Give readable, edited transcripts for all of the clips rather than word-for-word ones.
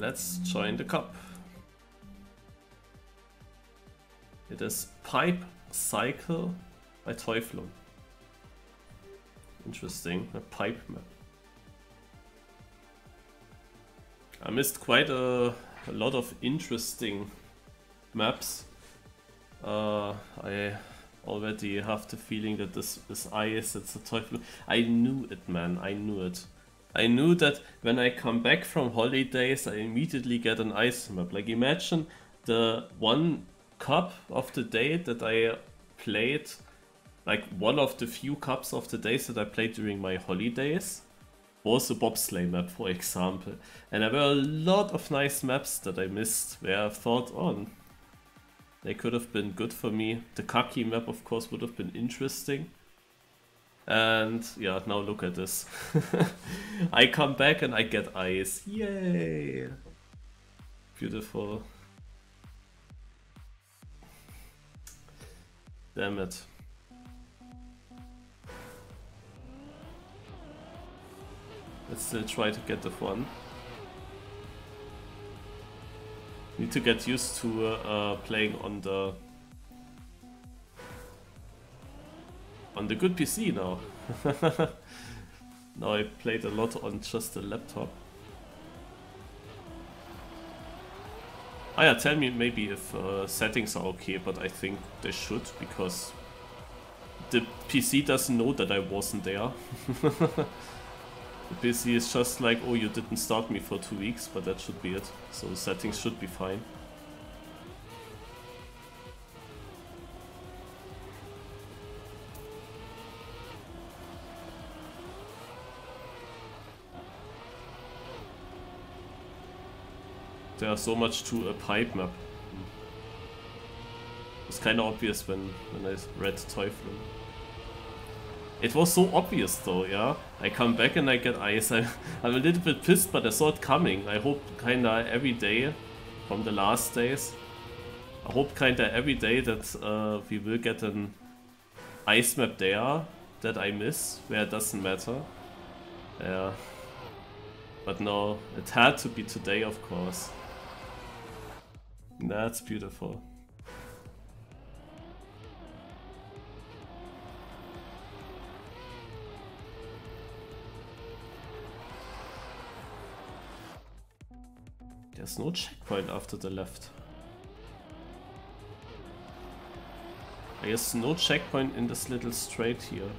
let's join the cup. It is Pipe Cycle by Teuflon. Interesting, a pipe map. I missed quite a lot of interesting maps. I already have the feeling that this is ice, it's a Teuflon. I knew it, man, I knew it. I knew that when I come back from holidays, I immediately get an ice map. Like, imagine the one cup of the day that I played, like one of the few cups of the days that I played during my holidays, was a bobsleigh map, for example. And there were a lot of nice maps that I missed, where I thought, oh, they could have been good for me. The Kaki map, of course, would have been interesting. And yeah, now look at this. I come back and I get ice. Yay! Beautiful. Damn it. Let's still try to get the one. Need to get used to playing on the good PC now. Now I played a lot on just the laptop. Ah yeah, tell me maybe if settings are okay, but I think they should, because the PC doesn't know that I wasn't there. The PC is just like, oh, you didn't start me for 2 weeks, but that should be it. So the settings should be fine. There's so much to a pipe map. It's kind of obvious when I read Teuflon. It was so obvious though, yeah. I come back and I get ice. I'm a little bit pissed, but I saw it coming. I hope kinda every day from the last days. I hope kinda every day that we will get an ice map there that I miss, where it doesn't matter. Yeah. But no, it had to be today, of course. That's beautiful. There's no checkpoint after the left. I guess no checkpoint in this little straight here.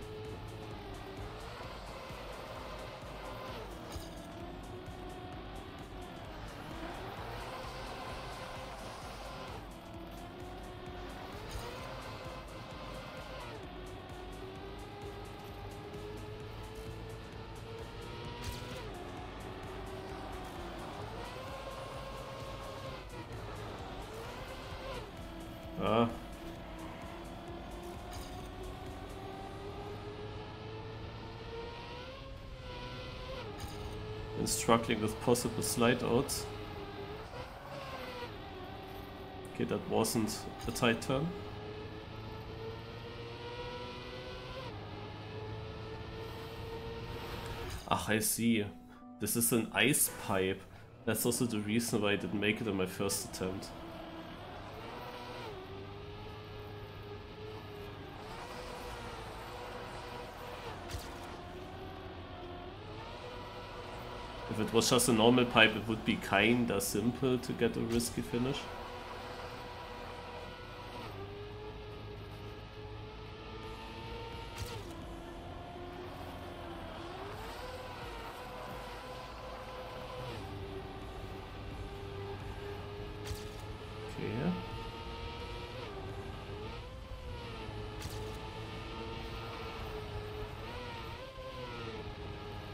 Been struggling with possible slide outs. Okay, that wasn't a tight turn. Ach, I see. This is an ice pipe. That's also the reason why I didn't make it on my first attempt. If it was just a normal pipe, it would be kinda simple to get a risky finish. Okay.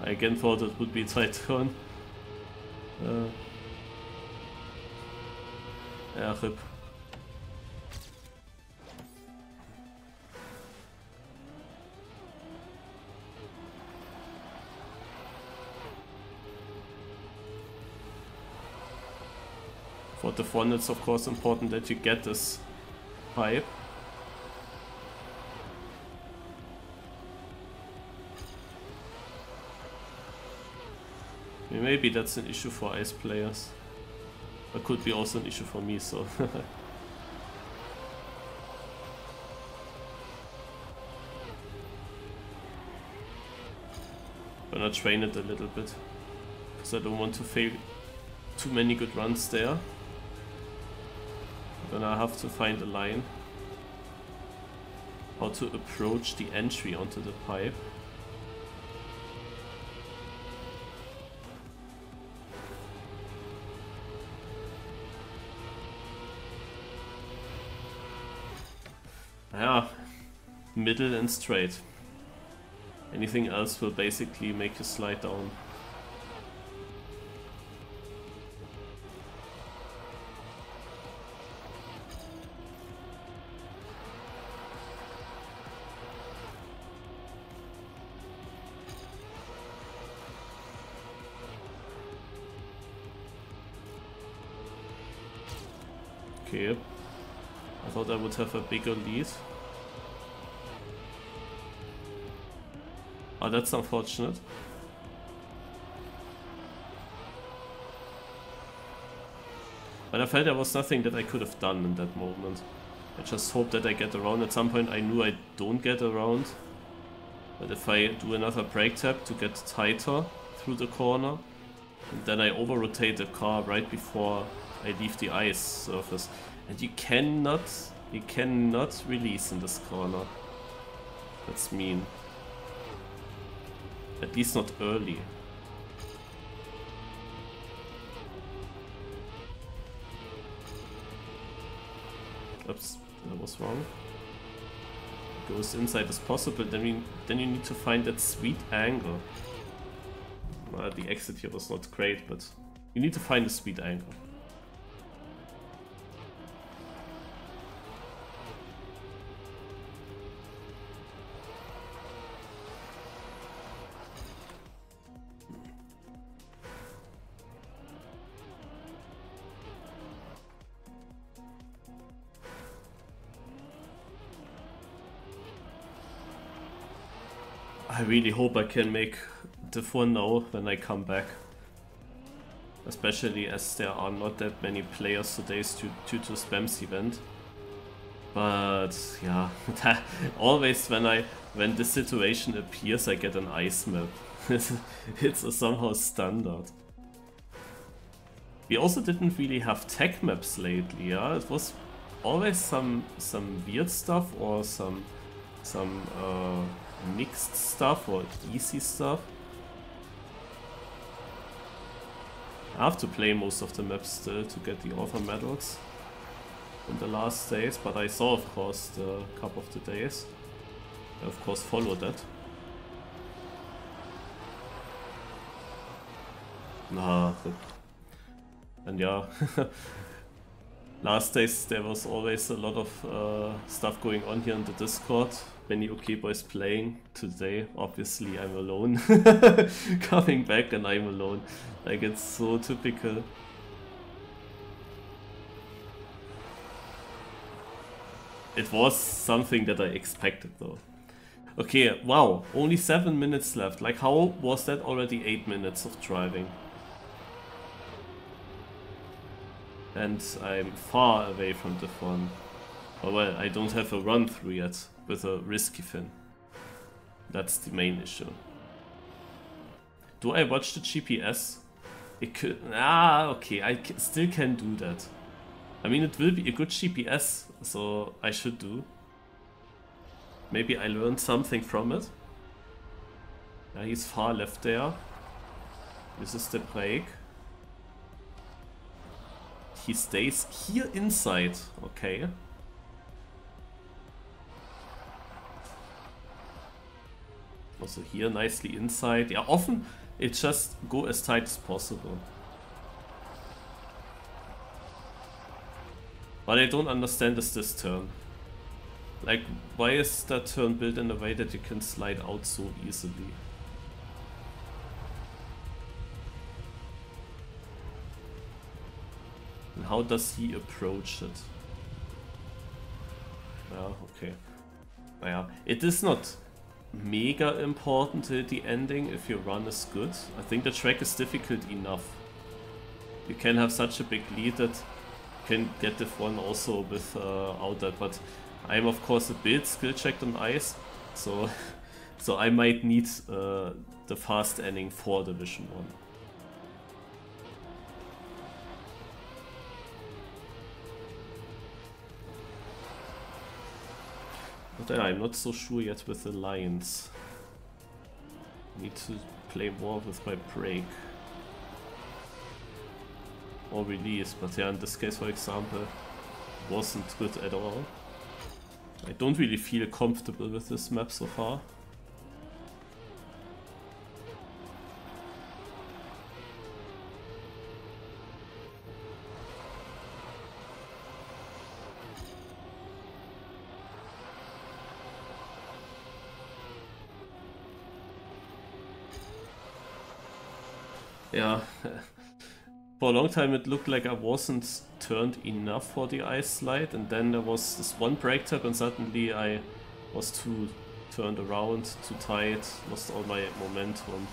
I again thought it would be a tight turn. Yeah, RIP. For the fun, it's of course important that you get this pipe. Maybe that's an issue for ice players. That could be also an issue for me, so... Gonna train it a little bit, because I don't want to fail too many good runs there. Then I have to find a line. How to approach the entry onto the pipe. Yeah, middle and straight. Anything else will basically make you slide down. Okay, I thought I would have a bigger lead. Oh, that's unfortunate. But I felt there was nothing that I could have done in that moment. I just hope that I get around. At some point I knew I don't get around. But if I do another brake tap to get tighter through the corner, and then I over-rotate the car right before I leave the ice surface. And you cannot release in this corner. That's mean. At least not early. Oops, that was wrong. Go as inside as possible, then you need to find that sweet angle. The exit here was not great, but you need to find a sweet angle. I really hope I can make Div 1 now when I come back. Especially as there are not that many players today due to Spam's event. But yeah, always when the situation appears I get an ice map. It's a somehow standard. We also didn't really have tech maps lately, yeah? It was always some weird stuff or some mixed stuff or easy stuff. I have to play most of the maps still to get the author medals in the last days, but I saw of course the Cup of the Days. I of course followed that. And yeah, last days there was always a lot of stuff going on here in the Discord. Many OK boys playing. Today, obviously, I'm alone. Coming back and I'm alone. Like, it's so typical. It was something that I expected though. Okay, wow, only 7 minutes left. Like, how was that already 8 minutes of driving? And I'm far away from the fun. Oh well, I don't have a run through yet with a risky fin. That's the main issue. Do I watch the GPS? It could... okay, I still can do that. I mean, it will be a good GPS, so I should do. Maybe I learned something from it. Yeah, he's far left there. This is the brake. He stays here inside, okay. Also here nicely inside. Yeah, often it just go as tight as possible. What I don't understand is this turn. Like, why is that turn built in a way that you can slide out so easily? And how does he approach it? Yeah, okay. Naja, it is not mega important till the ending if your run is good. I think the track is difficult enough. you can have such a big lead that you can get the one also without that. But I'm of course a bit skill checked on ice, so I might need the fast ending for Division 1. But I'm not so sure yet with the lines. Need to play more with my break. Or release, but yeah, in this case, for example, wasn't good at all. I don't really feel comfortable with this map so far. Yeah, for a long time it looked like I wasn't turned enough for the ice slide, and then there was this one break tap and suddenly I was too turned around, too tight, lost all my momentum.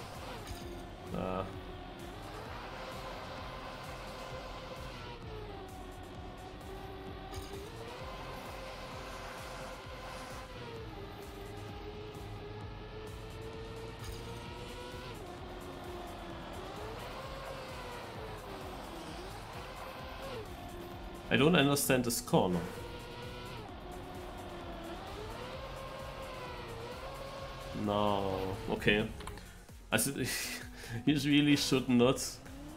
I don't understand this corner. No, okay. I said, you really should not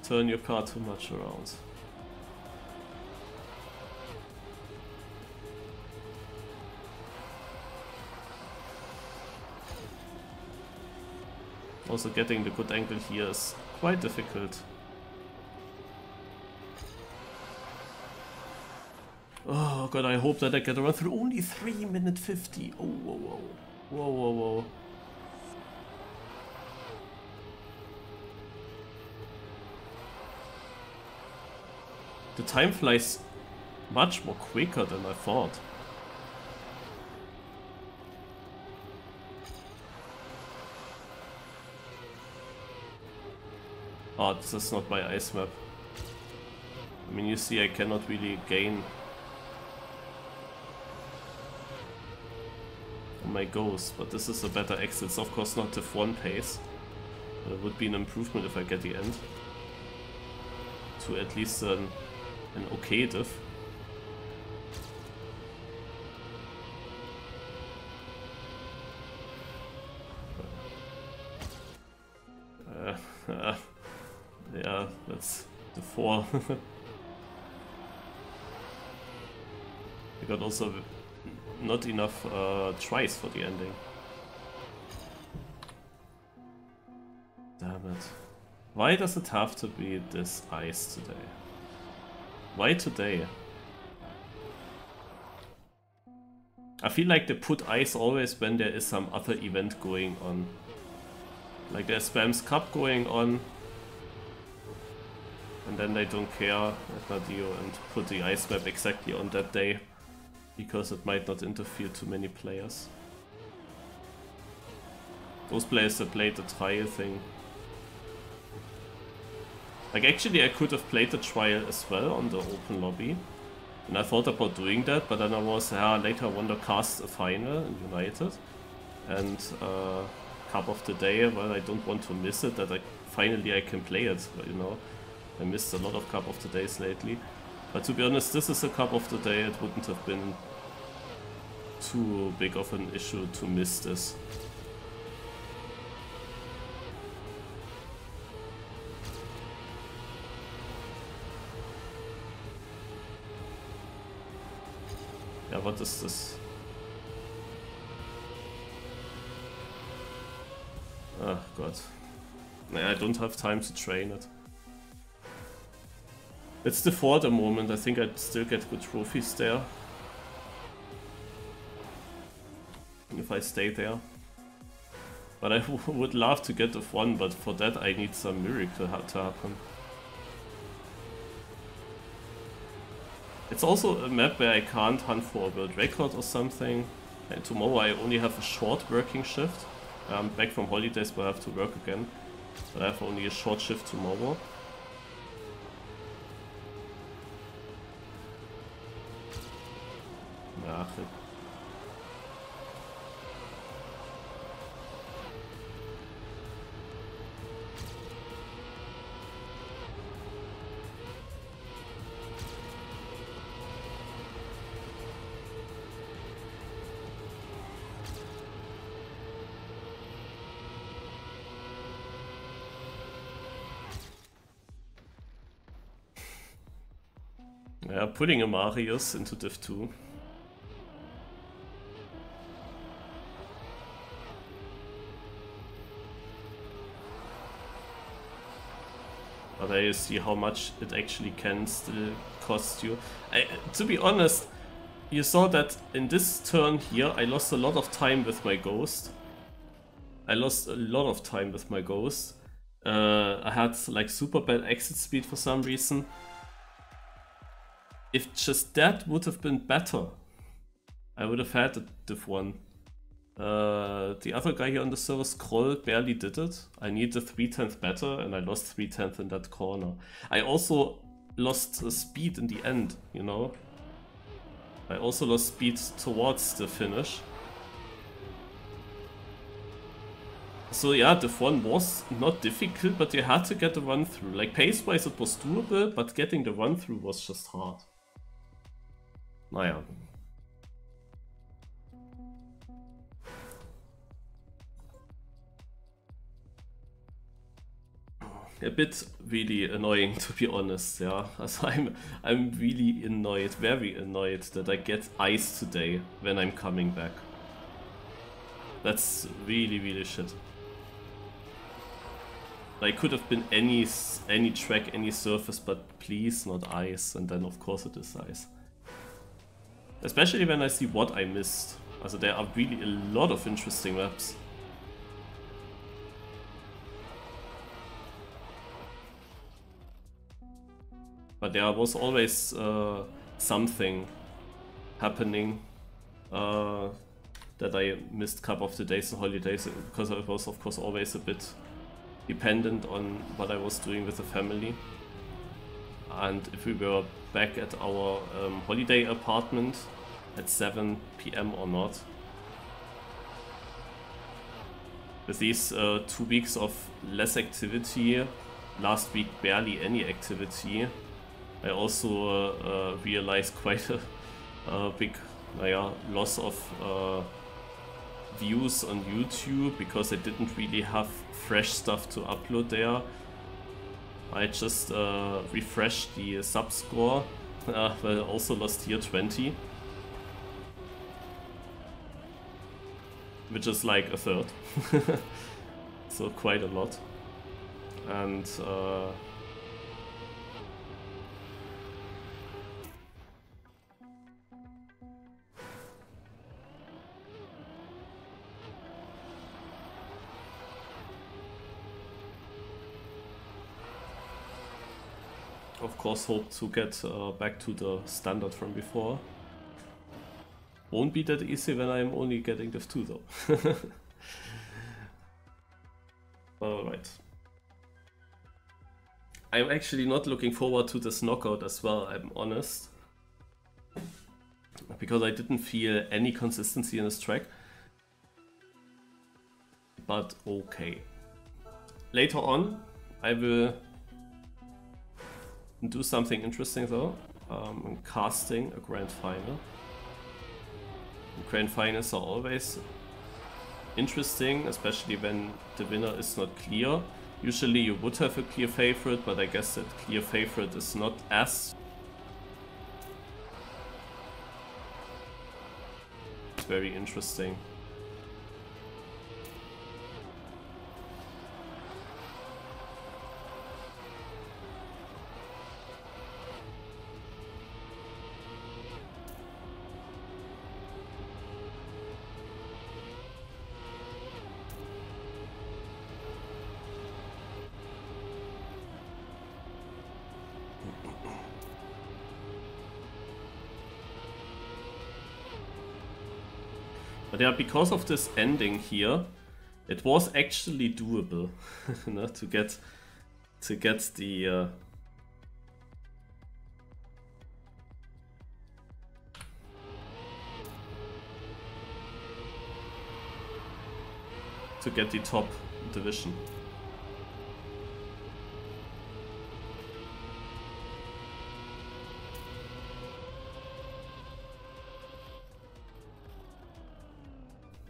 turn your car too much around. Also getting the good angle here is quite difficult. Oh god, I hope that I get a run through. Only 3 minutes 50. Oh, whoa, whoa. Whoa, whoa, whoa. The time flies much more quicker than I thought. Oh, this is not my ice map. I mean, you see I cannot really gain my goals, but this is a better exit. It's of course not Div 1 pace, but it would be an improvement if I get the end to at least an okay div. Yeah, that's the 4. I got also not enough tries for the ending. Damn it. Why does it have to be this ice today? Why today? I feel like they put ice always when there is some other event going on. Like there's Spam's Cup going on, and then they don't care at Nadio and put the ice map exactly on that day, because it might not interfere too many players. Those players that played the trial thing. Like actually I could have played the trial as well on the open lobby. And I thought about doing that, but then I was, later I want to cast a final in United. And Cup of the Day, well I don't want to miss it, that finally I can play it, but, you know. I missed a lot of Cup of the Days lately. But to be honest, this is a Cup of the Day, it wouldn't have been too big of an issue to miss this. Yeah, what is this? Oh god. I don't have time to train it. It's the 4 at the moment, I think I'd still get good trophies there. If I stay there. But I would love to get the 1, but for that I need some miracle to happen. It's also a map where I can't hunt for a world record or something. And tomorrow I only have a short working shift. I'm back from holidays but I have to work again. But I have only a short shift tomorrow. Exactly. Yeah, putting a Marius into Div 2. But there you see how much it actually can still cost you. To be honest, you saw that in this turn here, I lost a lot of time with my Ghost. I had like super bad exit speed for some reason. If just that would have been better, I would have had a Div 1. The other guy here on the server, Scroll, barely did it. I need the 3/10 better, and I lost 3/10 in that corner. I also lost speed in the end, you know? I also lost speed towards the finish. So yeah, Div 1 was not difficult, but you had to get the run through. Like pace-wise it was doable, but getting the run through was just hard. Naja. A bit really annoying, to be honest, yeah. Also I'm really annoyed, very annoyed that I get ice today when I'm coming back. That's really, really shit. Like, could have been any track, any surface, but please not ice, and then of course it is ice. Especially when I see what I missed. Also there are really a lot of interesting maps. But there was always something happening that I missed a couple of the days and holidays, because I was of course always a bit dependent on what I was doing with the family. And if we were back at our holiday apartment at 7 PM or not. With these 2 weeks of less activity, last week barely any activity, I also realized quite a big loss of views on YouTube, because I didn't really have fresh stuff to upload there. I just refreshed the sub score, but I also lost tier 20. Which is like a third. So quite a lot. And of course hope to get back to the standard from before. Won't be that easy when I'm only getting Div 2 though. Alright. I'm actually not looking forward to this knockout as well, I'm honest. Because I didn't feel any consistency in this track. But okay. Later on, I will do something interesting though. I'm casting a grand final. Grand finals are always interesting, especially when the winner is not clear. Usually you would have a clear favorite, but I guess that clear favorite is not as very interesting. But yeah, because of this ending here, it was actually doable to get the to get the top division.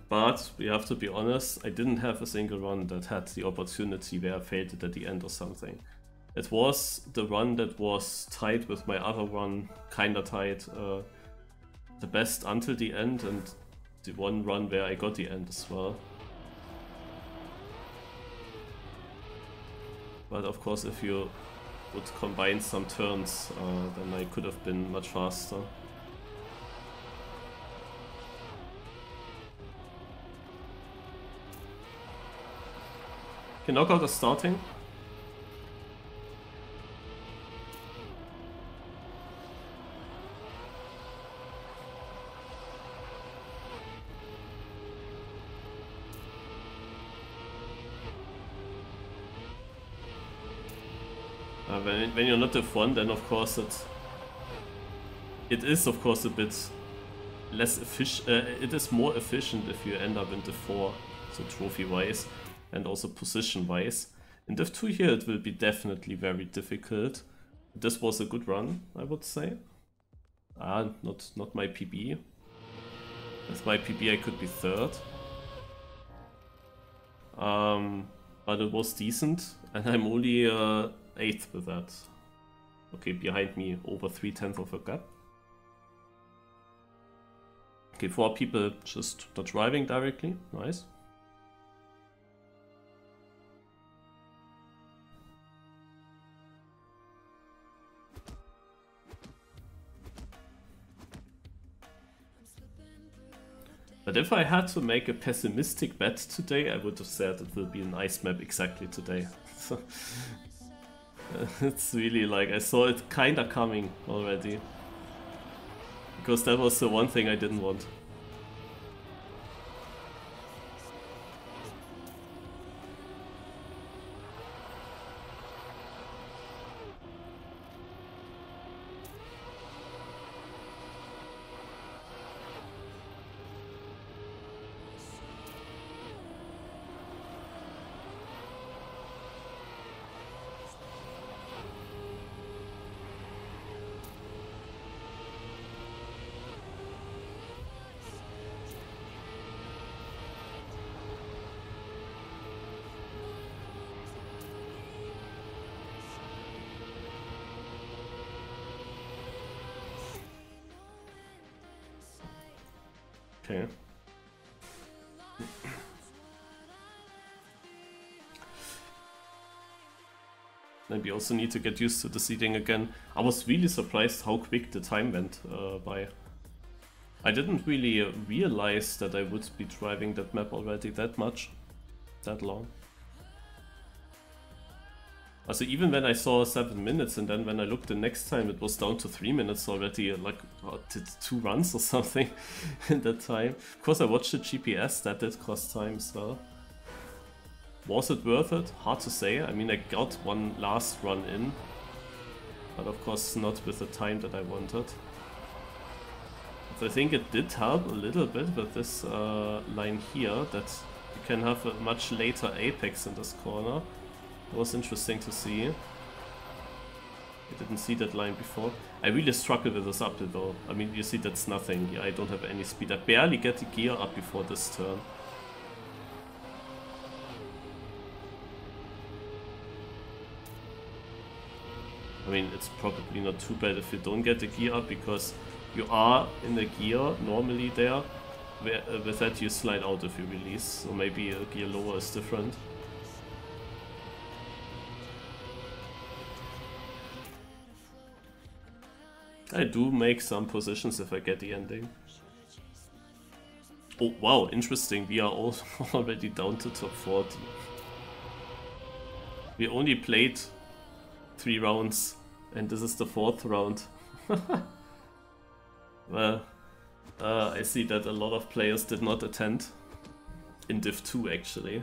But we have to be honest, I didn't have a single run that had the opportunity where I failed it at the end or something. It was the run that was tied with my other run, kinda tied, the best until the end, and the one run where I got the end as well. But of course, if you would combine some turns, then I could have been much faster. Okay, knockout is starting. When you're not the front, then of course it is of course a bit less efficient. It is more efficient if you end up in Div 4, so trophy-wise and also position-wise. In Div 2 here, it will be definitely very difficult. This was a good run, I would say. Not my PB. With my PB, I could be third. But it was decent, and I'm only 8th with that. Okay, behind me, over 3/10 of a gap. Okay, 4 people just not driving directly, nice. But if I had to make a pessimistic bet today, I would have said it will be an ice map exactly today. So, it's really like, I saw it kinda coming already. Because that was the one thing I didn't want. Okay. Maybe also need to get used to the seating again. I was really surprised how quick the time went by. I didn't really realize that I would be driving that map already that much, that long. Also, even when I saw 7 minutes, and then when I looked the next time, it was down to 3 minutes already. Like, did 2 runs or something in that time. Of course, I watched the GPS, that did cost time as well. Was it worth it? Hard to say. I mean, I got one last run in, but of course not with the time that I wanted. But I think it did help a little bit with this line here, that you can have a much later apex in this corner. It was interesting to see. I didn't see that line before. I really struggle with this uphill though. I mean, you see that's nothing. Yeah, I don't have any speed. I barely get the gear up before this turn. I mean, it's probably not too bad if you don't get the gear up, because you are in the gear normally there. With that you slide out if you release, so maybe a gear lower is different. I do make some positions if I get the ending. Oh wow, interesting, we are also already down to top 40. We only played 3 rounds, and this is the 4th round. Well, I see that a lot of players did not attend. In Div 2 actually.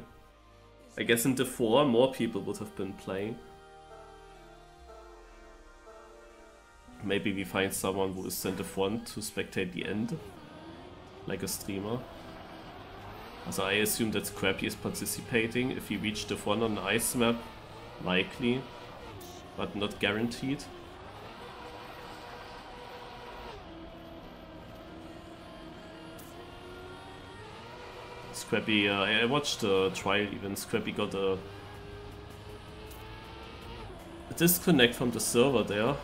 I guess in Div 4 more people would have been playing. Maybe we find someone who is in the front to spectate the end, like a streamer. So I assume that Scrappy is participating. If he reached the 1 on the ice map, likely, but not guaranteed. Scrappy, I watched the trial even. Scrappy got a disconnect from the server there.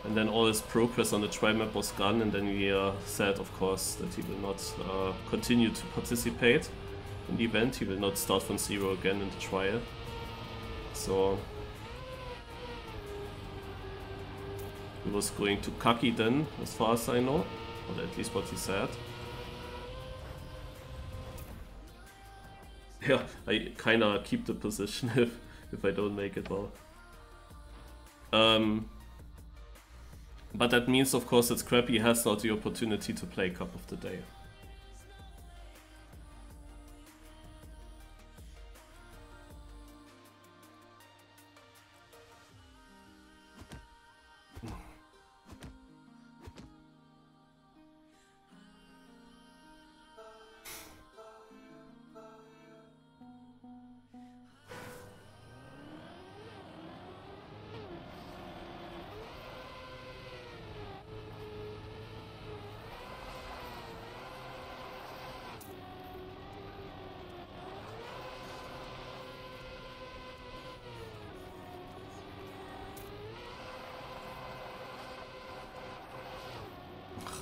And then all his progress on the trial map was gone, and then he said, of course, that he will not continue to participate in the event. He will not start from 0 again in the trial. So he was going to Kaki then, as far as I know, or at least what he said. Yeah, I kinda keep the position if I don't make it well. But that means, of course, that Scrappy has now the opportunity to play Cup of the Day.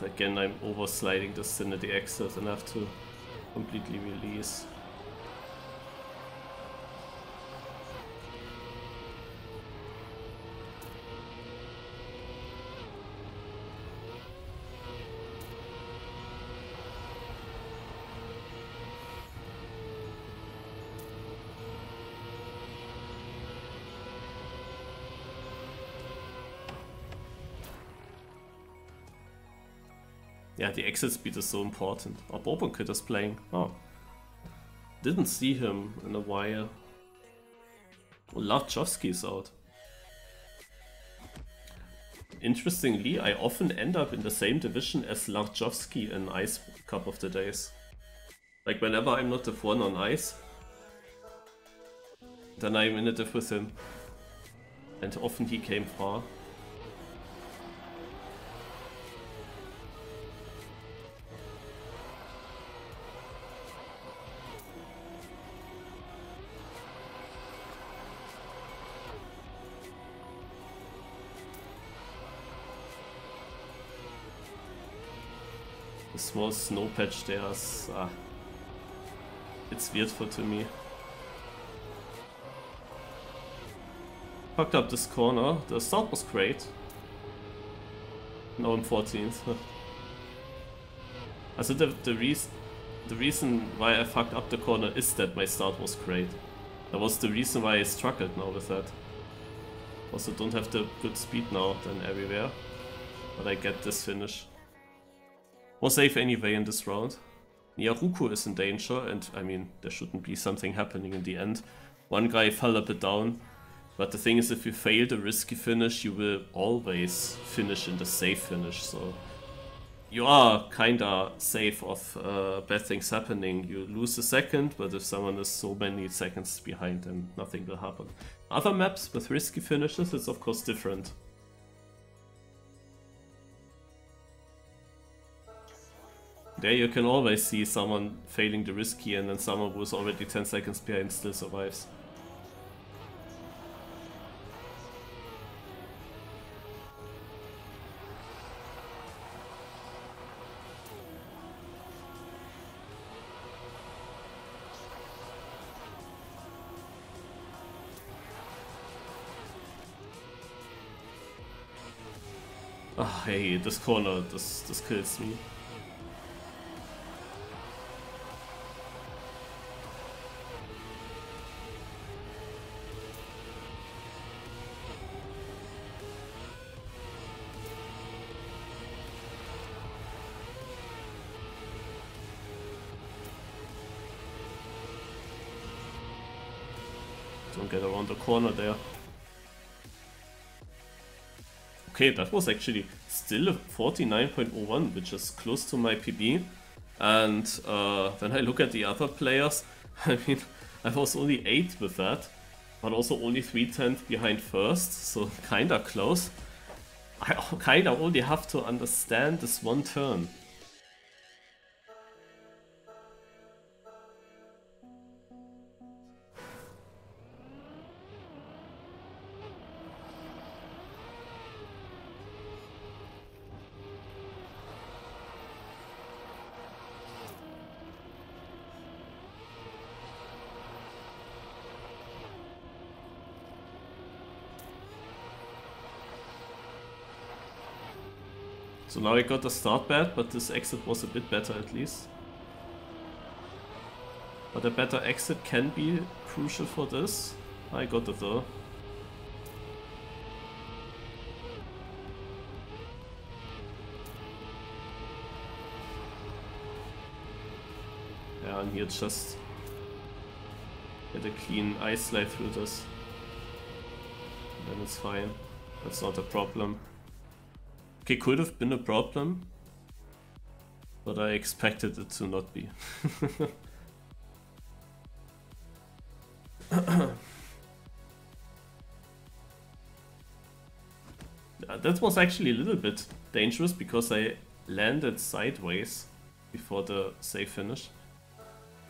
Again, I'm oversliding this into the exit and have to completely release. Yeah, the exit speed is so important. Oh, Bourbon Kid is playing. Oh. Didn't see him in a while. Oh, Larchowski is out. Interestingly, I often end up in the same division as Larchowski in Ice Cup of the Days. Like whenever I'm not the one on ice, then I'm in a div with him. And often he came far. Small snow patch there is it's weird to me. Fucked up this corner. The start was great. Now I'm 14th. Also the reason why I fucked up the corner is that my start was great. That was the reason why I struggled now with that. Also don't have the good speed now than everywhere, but I get this finish. More safe anyway in this round. Nyaruko is in danger, and I mean, there shouldn't be something happening in the end. One guy fell a bit down, but the thing is, if you fail the risky finish, you will always finish in the safe finish, so you are kinda safe of bad things happening. You lose a second, but if someone is so many seconds behind, then nothing will happen. Other maps with risky finishes, it's of course different. There you can always see someone failing the risky and then someone who is already 10 seconds behind still survives. Ah, hey, this corner, this kills me. Don't get around the corner there. Okay, that was actually still a 49.01, which is close to my PB. And when I look at the other players, I mean, I was only 8th with that, but also only 3/10 behind first, so kinda close. I kinda only have to understand this one turn. So now I got the start bad, but this exit was a bit better at least. But a better exit can be crucial for this. I got it though. Yeah, and here just get a clean ice slide through this. And then it's fine. That's not a problem. Okay, could have been a problem, but I expected it to not be. That was actually a little bit dangerous because I landed sideways before the safe finish.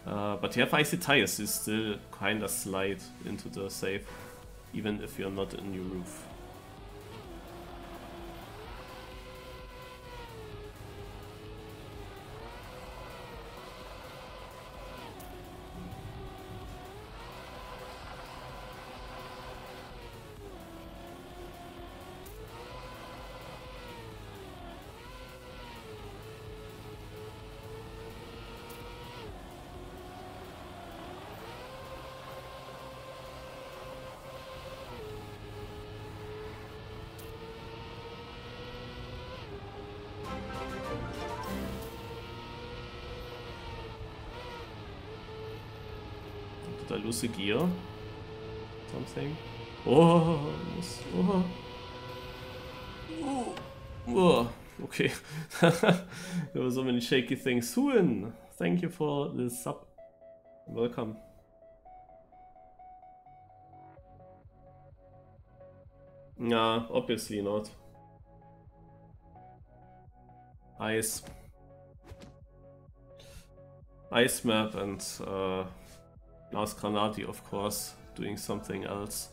But you have icy tires, you still kinda slide into the safe, even if you're not in your roof. Did I lose a gear? Something? Oh, oh. Oh. Oh. Okay. There were so many shaky things. Suin, thank you for the sub. Welcome. Nah, obviously not. Ice. Ice map and Last Granati, of course, doing something else.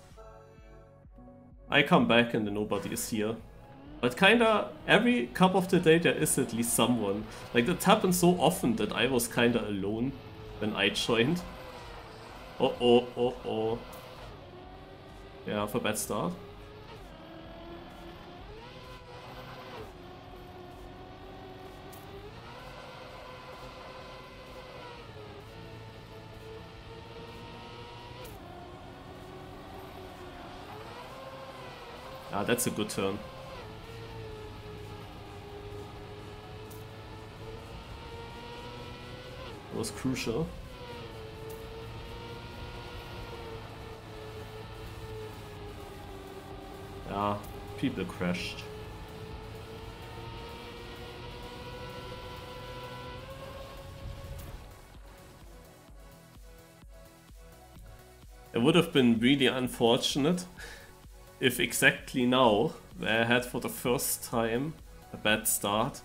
I come back and nobody is here. But kinda every cup of the day there is at least someone. Like that happened so often that I was kinda alone when I joined. Oh. Yeah, for a bad start. Ah, that's a good turn. It was crucial. Yeah, people crashed. It would have been really unfortunate if exactly now, where I had for the first time a bad start,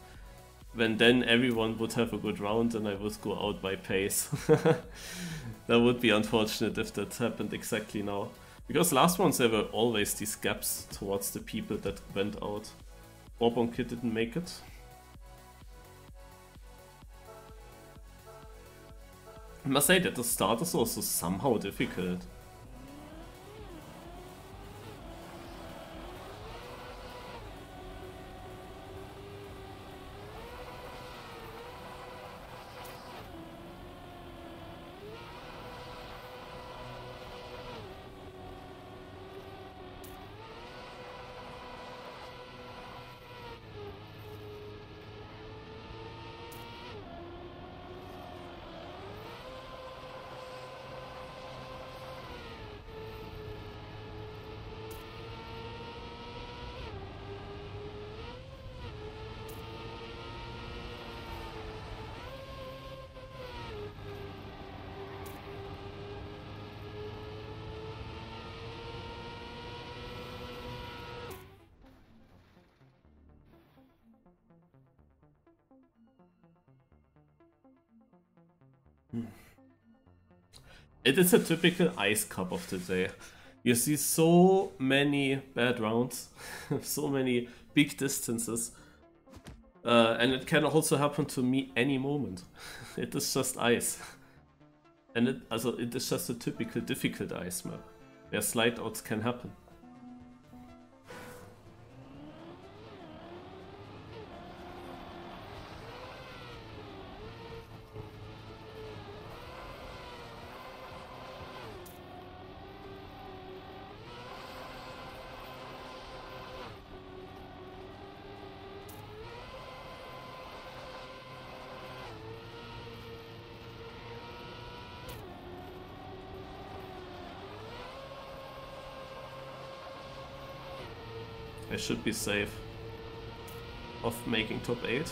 when then everyone would have a good round and I would go out by pace. That would be unfortunate if that happened exactly now. Because last ones there were always these gaps towards the people that went out. Bourbon Kid didn't make it. I must say that the start is also somehow difficult. It is a typical ice cup of the day. You see so many bad rounds, so many big distances, and it can also happen to me any moment. It is just ice. And it is just a typical difficult ice map, where slide outs can happen. I should be safe of making top 8.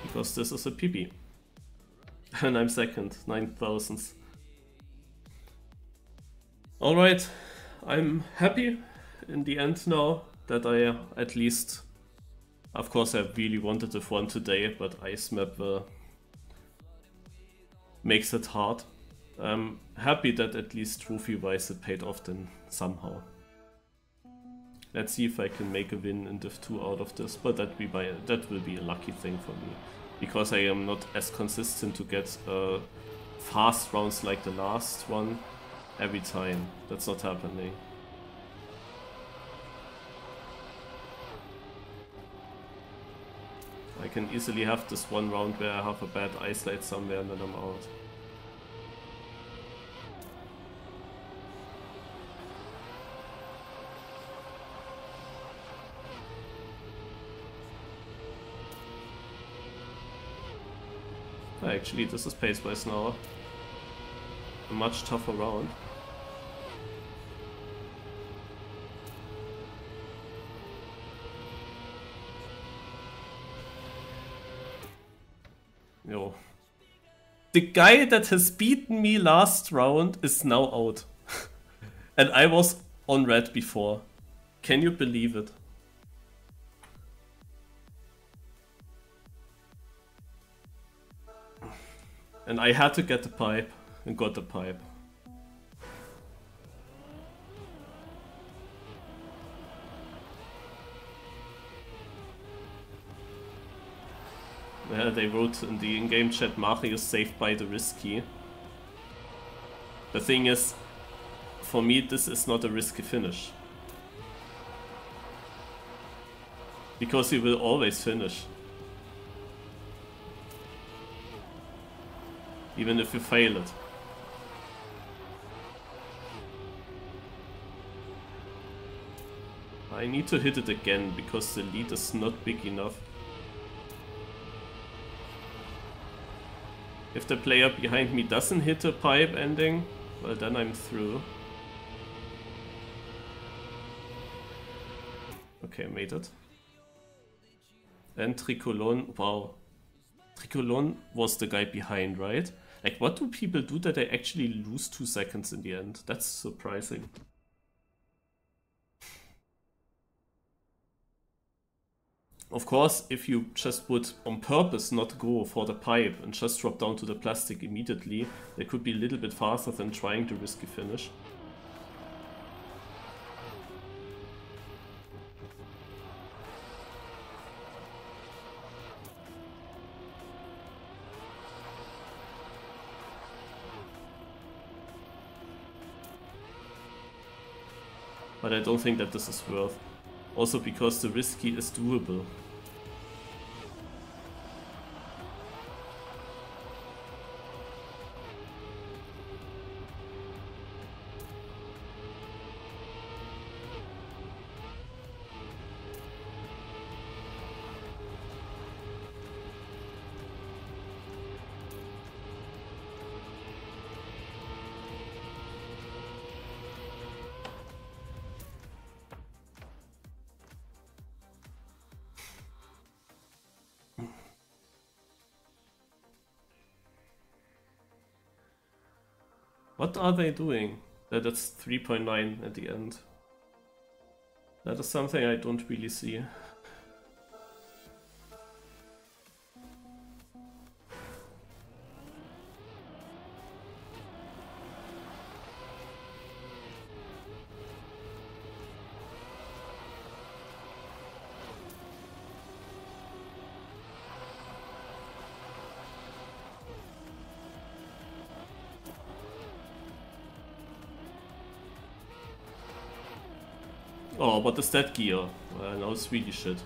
Because this is a PB. And I'm second, 9,000. Alright, I'm happy in the end now that I at least... Of course, I really wanted the one today, but ice map makes it hard. I'm happy that at least trophy-wise it paid off then somehow. Let's see if I can make a win in Div 2 out of this, but that will be a lucky thing for me. Because I am not as consistent to get fast rounds like the last one every time. That's not happening. I can easily have this one round where I have a bad ice light somewhere and then I'm out. Actually, this is pace-wise now a much tougher round. Yo. The guy that has beaten me last round is now out. And I was on red before. Can you believe it? And I had to get the pipe and got the pipe. Yeah, they wrote in the in-game chat, Mario saved by the risky. The thing is, for me this is not a risky finish. Because you will always finish. Even if you fail it. I need to hit it again, because the lead is not big enough. If the player behind me doesn't hit a pipe ending, well then I'm through. Okay, made it. And Tricolon, wow. Tricolon was the guy behind, right? Like, what do people do that they actually lose 2 seconds in the end? That's surprising. Of course, if you just would on purpose not go for the pipe and just drop down to the plastic immediately, they could be a little bit faster than trying to risky finish. But I don't think that this is worth. Also because the risky is doable. What are they doing? That's 3.9 at the end. That is something I don't really see. Oh, what is that gear? No, it's really shit.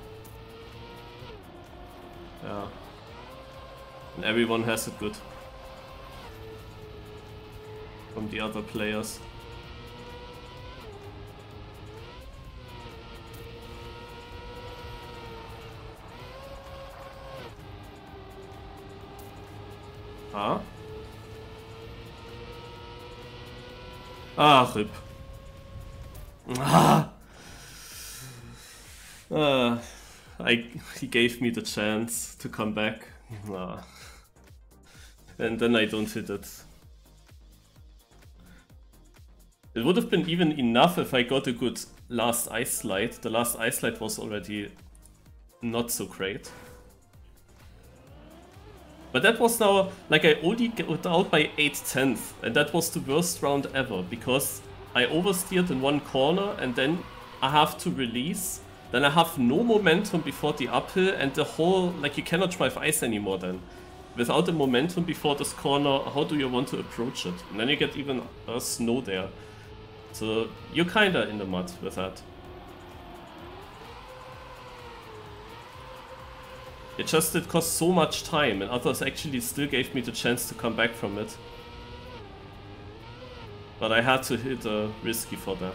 Yeah. And everyone has it good. From the other players. Huh? Ah, RIP. Ah! He gave me the chance to come back. And then I don't hit it. It would have been even enough if I got a good last ice slide. The last ice slide was already not so great. But that was now, like, I only got out by 8/10, and that was the worst round ever, because I oversteered in one corner and then I have to release. Then I have no momentum before the uphill, and the whole, like, you cannot drive ice anymore then. Without the momentum before this corner, how do you want to approach it? And then you get even snow there. So you're kinda in the mud with that. It just did cost so much time, and others actually still gave me the chance to come back from it. But I had to hit a risky for that.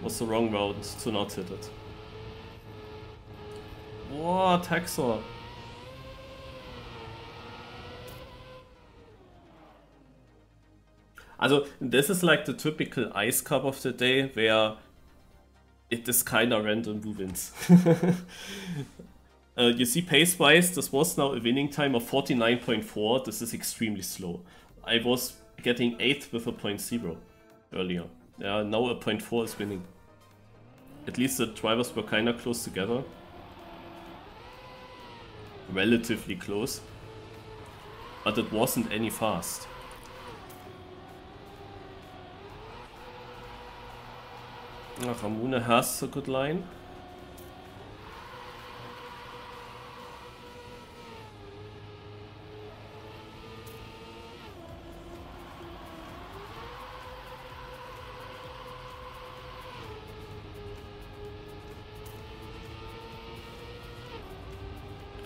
Was the wrong round to not hit it. What, Hacksaw? Also, this is like the typical ice cup of the day, where it is kinda random who wins. You see, pace-wise, this was now a winning time of 49.4. This is extremely slow. I was getting 8th with a 0.0 earlier. Yeah, now a 0.4 is winning. At least the drivers were kinda close together. Relatively close. But it wasn't any fast. Ramune has a good line.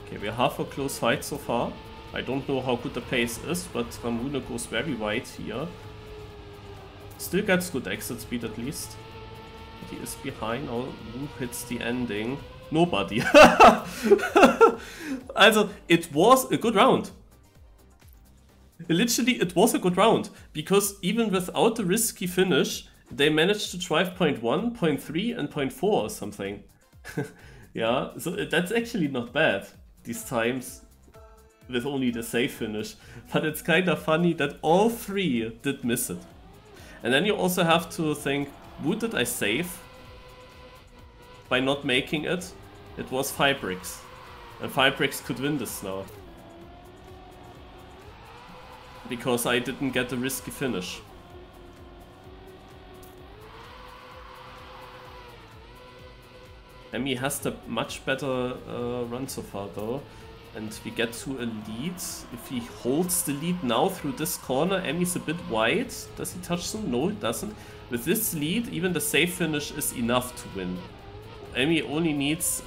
Okay, we have a close fight so far. I don't know how good the pace is, but Ramune goes very wide here. Still gets good exit speed at least. He is behind. Oh, who hits the ending? Nobody. Also, it was a good round. Literally, it was a good round. Because even without the risky finish, they managed to drive 0.1, 0.3 and 0.4 or something. Yeah, so that's actually not bad. These times with only the safe finish. But it's kind of funny that all three did miss it. And then you also have to think, who did I save by not making it? It was Fibrix. And Fibrix could win this now. Because I didn't get a risky finish. Emmy has the much better run so far though. And we get to a lead. If he holds the lead now through this corner, Emmy's a bit wide. Does he touch them? No, it doesn't. With this lead, even the safe finish is enough to win. Emmy only needs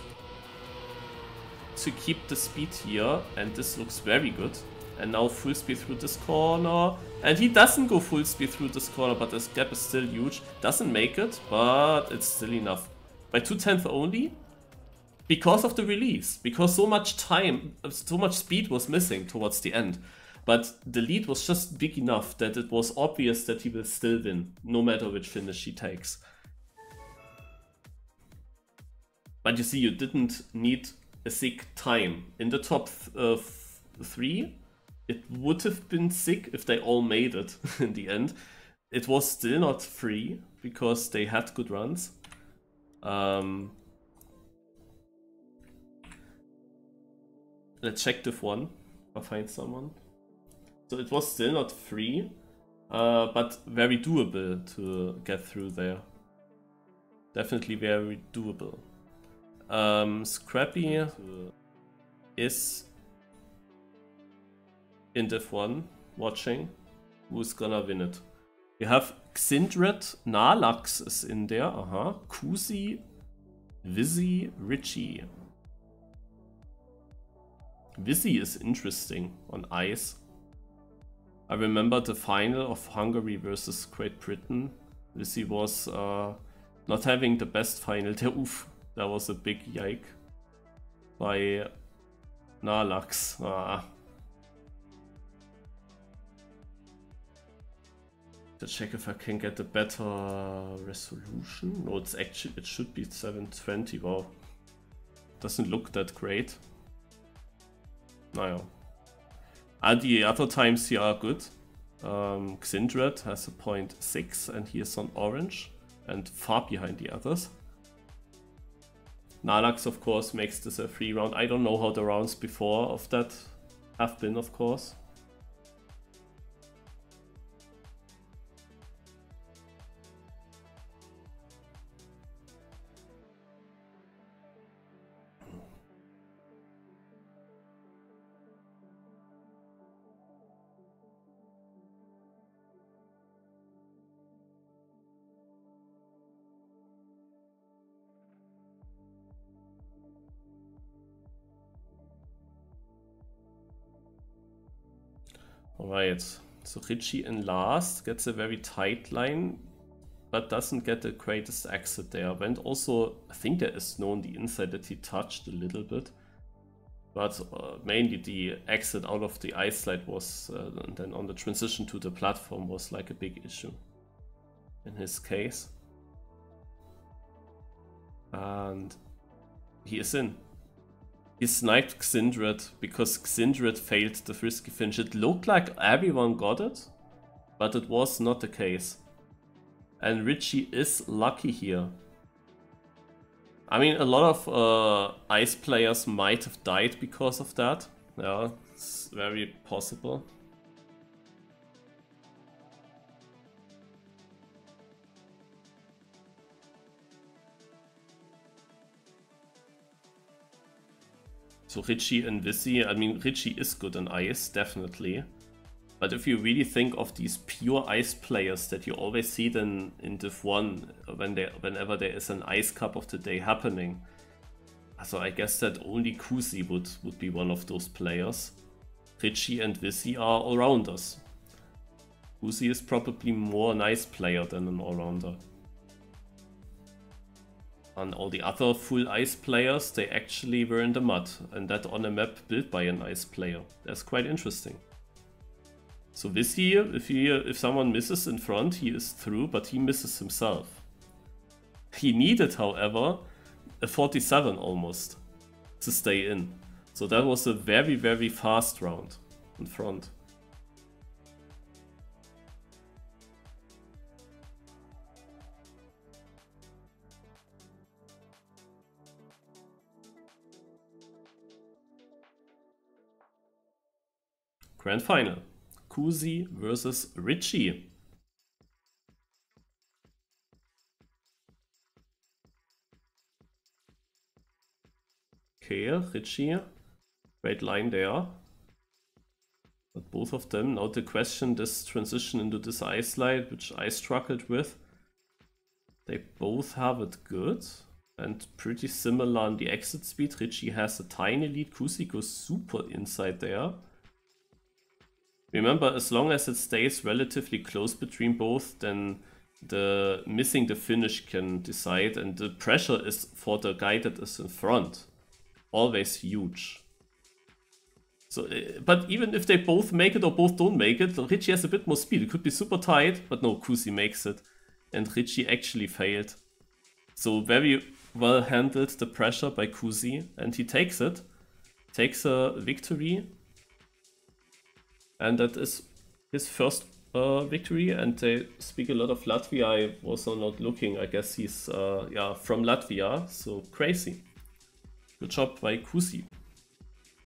to keep the speed here, and this looks very good. And now full speed through this corner. And he doesn't go full speed through this corner, but this gap is still huge. Doesn't make it, but it's still enough. By 2/10 only? Because of the release. Because so much time, so much speed was missing towards the end. But the lead was just big enough that it was obvious that he will still win, no matter which finish he takes. But you see, you didn't need a sick time. In the top 3, it would have been sick if they all made it in the end. It was still not free because they had good runs. Let's check Div 1 or find someone. So it was still not free, but very doable to get through there. Definitely very doable. Scrappy is in Div 1 watching. Who's gonna win it? We have Xindred, Nalax is in there, Kusi, Vizzy, Richie. Vizzy is interesting on ice. I remember the final of Hungary versus Great Britain. Vizzy was not having the best final there. Oof, that was a big yike by Nalax. To check if I can get a better resolution. No, it's actually, it should be 720. Wow, doesn't look that great. Naja. And the other times here are good. Xindred has a 0.6 and he is on orange and far behind the others. Nalax of course makes this a free round. I don't know how the rounds before of that have been, of course. Alright, so Richie in last gets a very tight line, but doesn't get the greatest exit there. And also, I think there is snow on the inside that he touched a little bit. But mainly the exit out of the ice slide was, and then on the transition to the platform was like a big issue in his case. And he is in. He sniped Xindred because Xindred failed the frisky finish. It looked like everyone got it, but it was not the case. And Richie is lucky here. I mean, a lot of ice players might have died because of that. Yeah, it's very possible. So Richie and Vizzy, I mean, Richie is good on ice, definitely. But if you really think of these pure ice players that you always see then in Div 1 whenever there is an ice cup of the day happening. So I guess that only Kusi would be one of those players. Richie and Vizzy are all-rounders. Kusi is probably more an ice player than an all-rounder. And all the other full ice players, they actually were in the mud, and that on a map built by an ice player. That's quite interesting. So this here, if someone misses in front, he is through, but he misses himself. He needed, however, a 47 almost to stay in. So that was a very, very fast round in front. Grand Final. Kusi versus Richie. Okay, Richie. Great line there. But both of them, now the question, this transition into this ice slide, which I struggled with. They both have it good. And pretty similar on the exit speed. Richie has a tiny lead. Kusi goes super inside there. Remember, as long as it stays relatively close between both, then missing the finish can decide, and the pressure is for the guy that is in front. Always huge. So, but even if they both make it or both don't make it, Richie has a bit more speed. It could be super tight, but no, Kusi makes it. And Richie actually failed. So very well handled the pressure by Kusi, and he takes it. Takes a victory. and that is his first victory. And they speak a lot of Latvia. I was not looking. I guess he's yeah, from Latvia. So crazy. Good job by Kusi.